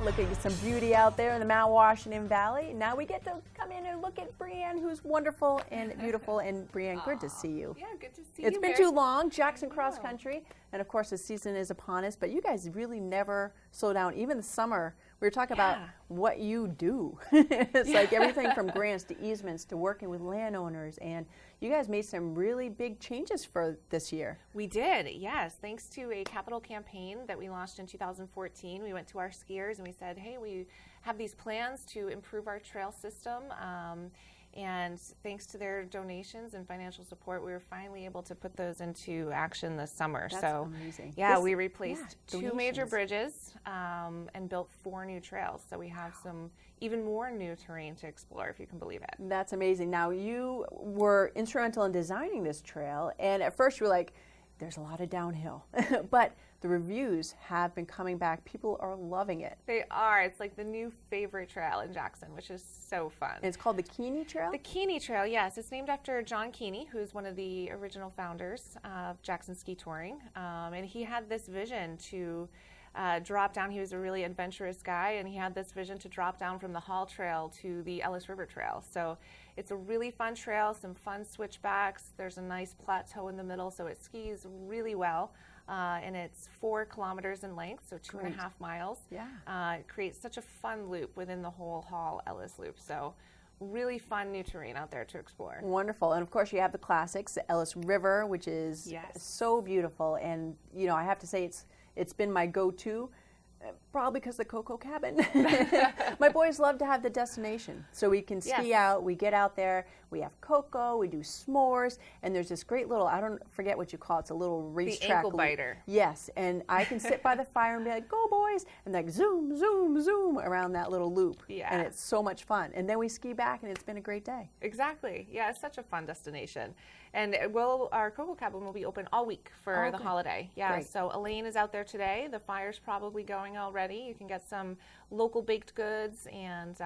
Look at some beauty out there in the Mount Washington Valley. Now we get to come in and look at Brianne, who's wonderful and beautiful. And Brianne, good to see you. Yeah, good to see It's you. been too long, Jackson Cross Country. And of course, the season is upon us, but you guys really never slow down. Even the summer, we were talking about what you do. It's like everything from grants to easements to working with landowners. And you guys made some really big changes for this year. We did, yes. Thanks to a capital campaign that we launched in 2014, we went to our skiers and we said, hey, we have these plans to improve our trail system. And thanks to their donations and financial support, we were finally able to put those into action this summer. That's so amazing. Yeah, we replaced two donations. major bridges and built 4 new trails. So we have some even more new terrain to explore, if you can believe it. That's amazing. Now, you were instrumental in designing this trail, and at first you were like, there's a lot of downhill. But the reviews have been coming back. People are loving it. They are. It's like the new favorite trail in Jackson, which is so fun. And it's called the Keeney Trail? The Keeney Trail, yes. It's named after John Keeney, who's one of the original founders of Jackson Ski Touring. And he had this vision to drop down. He was a really adventurous guy, and he had this vision to drop down from the Hall Trail to the Ellis River Trail. So it's a really fun trail, some fun switchbacks. There's a nice plateau in the middle, so it skis really well. And it's 4 kilometers in length, so 2.5 miles. Yeah. It creates such a fun loop within the whole Hall Ellis loop. So really fun new terrain out there to explore. Wonderful. And of course you have the classics, the Ellis River, which is so beautiful. And you know, I have to say it's been my go-to, probably because of the Cocoa Cabin. My boys love to have the destination. So we can ski out, we get out there, we have cocoa, we do s'mores, and there's this great little, I don't forget what you call it, it's a little racetrack. The ankle biter. Yes, and I can sit by the fire and be like, go boys, and like zoom, zoom, zoom around that little loop. Yeah. And it's so much fun. And then we ski back and it's been a great day. Exactly. Yeah, it's such a fun destination. And our Cocoa Cabin will be open all week for the holiday. Yeah, great. So Elaine is out there today. The fire's probably going already. You can get some local baked goods and,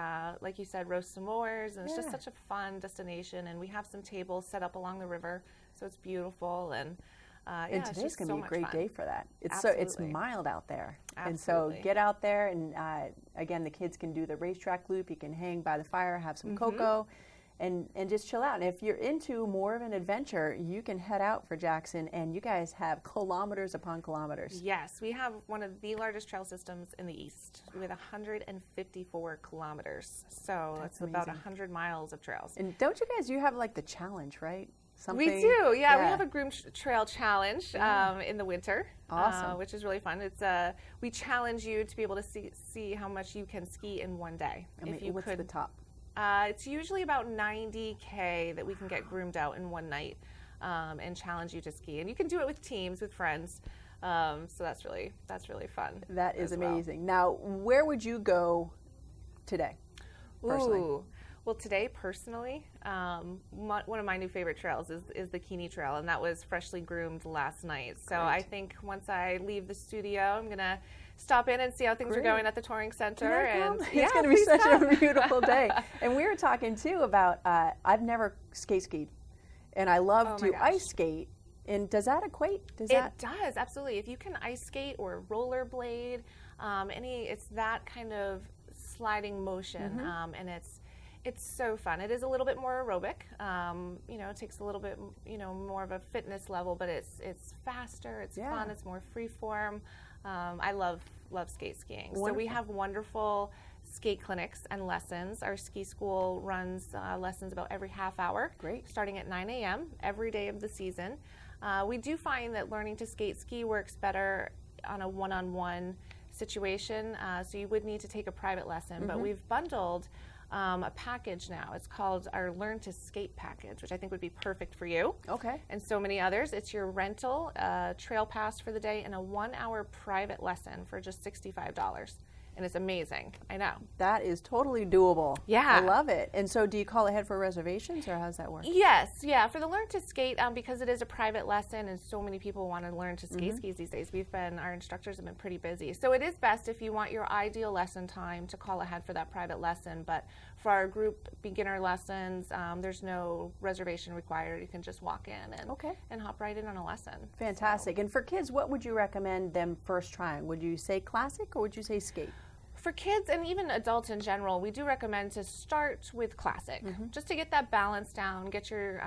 like you said, roast s'mores. And it's just such a fun destination. And we have some tables set up along the river, so it's beautiful. And today's going to be a great day for that. It's it's mild out there. Absolutely. And so get out there and again, the kids can do the racetrack loop. You can hang by the fire, have some cocoa, and just chill out. And if you're into more of an adventure, you can head out for Jackson, and you guys have kilometers upon kilometers. Yes, we have one of the largest trail systems in the East with 154 kilometers. So it's about 100 miles of trails. And don't you have like the challenge, right? We do, we have a groom trail challenge in the winter, which is really fun. It's we challenge you to be able to see how much you can ski in one day. What's the top? It's usually about 90K that we can get groomed out in one night and challenge you to ski. And you can do it with teams, with friends. So that's really fun. That is amazing. Now, where would you go today, personally? Well, today, personally, one of my new favorite trails is the Keeney Trail, and that was freshly groomed last night. So I think once I leave the studio, I'm going to stop in and see how things are going at the touring center. And it's going to be such a beautiful day. And we were talking, too, about I've never skied, and I love to ice skate. And does that equate? It does, absolutely. If you can ice skate or rollerblade, it's that kind of sliding motion, and it's so fun. It is a little bit more aerobic. It takes a little bit, more of a fitness level, but it's faster, it's fun, it's more free form. I love skate skiing. Wonderful. So we have wonderful skate clinics and lessons. Our ski school runs lessons about every half hour. Great. Starting at 9 a.m. every day of the season. We do find that learning to skate ski works better on a one-on-one situation. So you would need to take a private lesson, but we've bundled a package now. It's called our Learn to Skate package, which I think would be perfect for you. Okay. And so many others. It's your rental, trail pass for the day, and a 1-hour private lesson for just $65. And it's amazing. I know. That is totally doable. Yeah. I love it. And so do you call ahead for reservations, or how does that work? Yes. Yeah. For the Learn to Skate, because it is a private lesson and so many people want to learn to skate skis these days, our instructors have been pretty busy. So it is best if you want your ideal lesson time to call ahead for that private lesson. But for our group beginner lessons, there's no reservation required. You can just walk in and hop right in on a lesson. Fantastic. So. And for kids, what would you recommend them first trying? Would you say classic or would you say skate? For kids and even adults in general, we do recommend to start with classic, just to get that balance down, get your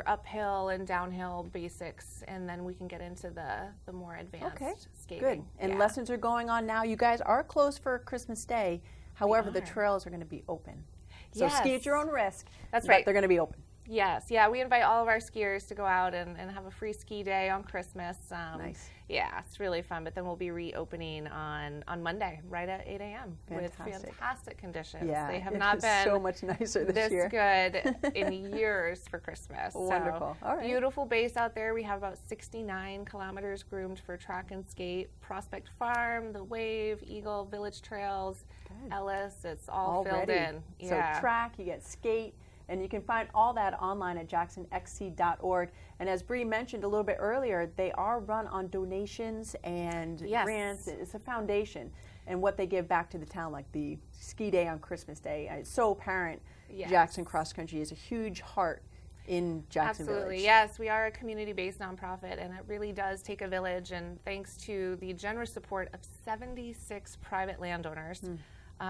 uphill and downhill basics, and then we can get into the more advanced skating. Good. And lessons are going on now. You guys are closed for Christmas Day. However, the trails are going to be open. So ski at your own risk. That's right. But they're going to be open. Yes. Yeah, we invite all of our skiers to go out and have a free ski day on Christmas. Nice. Yeah, it's really fun. But then we'll be reopening on Monday, right at 8 a.m. with fantastic conditions. Yeah, they have not been so much nicer this year. Good in years for Christmas. Wonderful. So, all right. Beautiful base out there. We have about 69 kilometers groomed for track and skate. Prospect Farm, the Wave, Eagle, Village Trails, Ellis. It's all filled in. Yeah. So track, you get skate. And you can find all that online at jacksonxc.org. And as Bree mentioned a little bit earlier, they are run on donations and grants. It's a foundation. And what they give back to the town, like the ski day on Christmas Day. It's so apparent Jackson Cross Country is a huge heart in Jackson Absolutely, Village. Yes. We are a community-based nonprofit, and it really does take a village. And thanks to the generous support of 76 private landowners,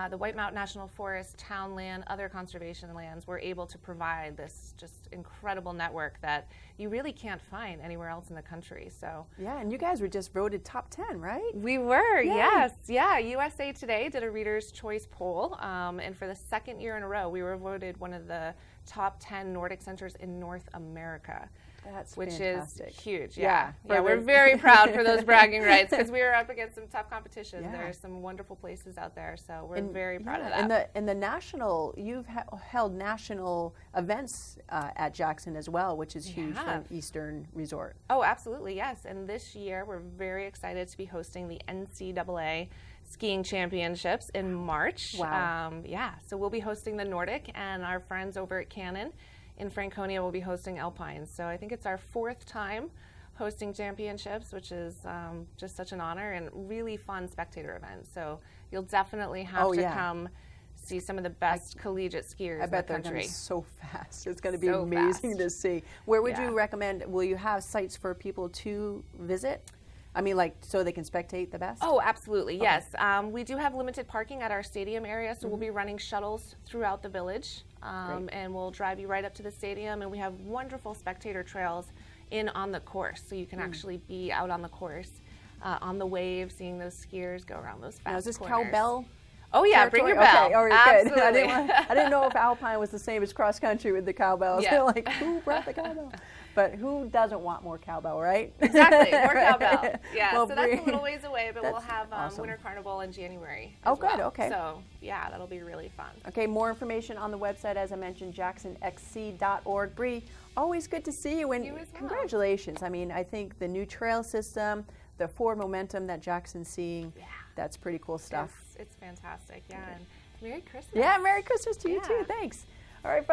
the White Mountain National Forest, town land, other conservation lands, we're able to provide this just incredible network that you really can't find anywhere else in the country. So yeah, and you guys were just voted top 10, right? We were, yes. Yeah, USA Today did a Reader's Choice poll, and for the second year in a row, we were voted one of the top 10 Nordic centers in North America. That's which fantastic. Is huge. Yeah, yeah, we're very proud for those bragging rights because we were up against some tough competition. Yeah. There's some wonderful places out there, so we're very proud of that. And the national, you've held national events at Jackson as well, which is huge for Eastern Resort. Oh, absolutely, yes. And this year we're very excited to be hosting the NCAA Skiing Championships in March. Wow. So we'll be hosting the Nordic, and our friends over at Cannon in Franconia will be hosting Alpine. So I think it's our 4th time hosting championships, which is just such an honor and really fun spectator event. So you'll definitely have to come see some of the best collegiate skiers in the country. I bet they're going to be so fast. It's going to be amazing to see. Where would you recommend, will you have sites for people to visit? I mean, like, so they can spectate the best? Oh, absolutely, yes. We do have limited parking at our stadium area, so we'll be running shuttles throughout the village, and we'll drive you right up to the stadium, and we have wonderful spectator trails in on the course, so you can actually be out on the course, on the wave, seeing those skiers go around those fast corners. Now, is this cowbell? Oh yeah, bring your bell. Okay, all right, good. I didn't know if Alpine was the same as cross country with the cowbells. Yeah. Like, who brought the cowbell? But who doesn't want more cowbell, right? Exactly, more cowbell. Yeah, well, so that's a little ways away, but we'll have awesome. Winter Carnival in January. Oh, good, okay. So, yeah, that'll be really fun. Okay, more information on the website, as I mentioned, jacksonxc.org. Bree, always good to see you, and you as well. Congratulations. I mean, I think the new trail system, the forward momentum that Jackson's seeing, that's pretty cool stuff. It's fantastic, and Merry Christmas. Yeah, Merry Christmas to you too. Thanks. All right, folks.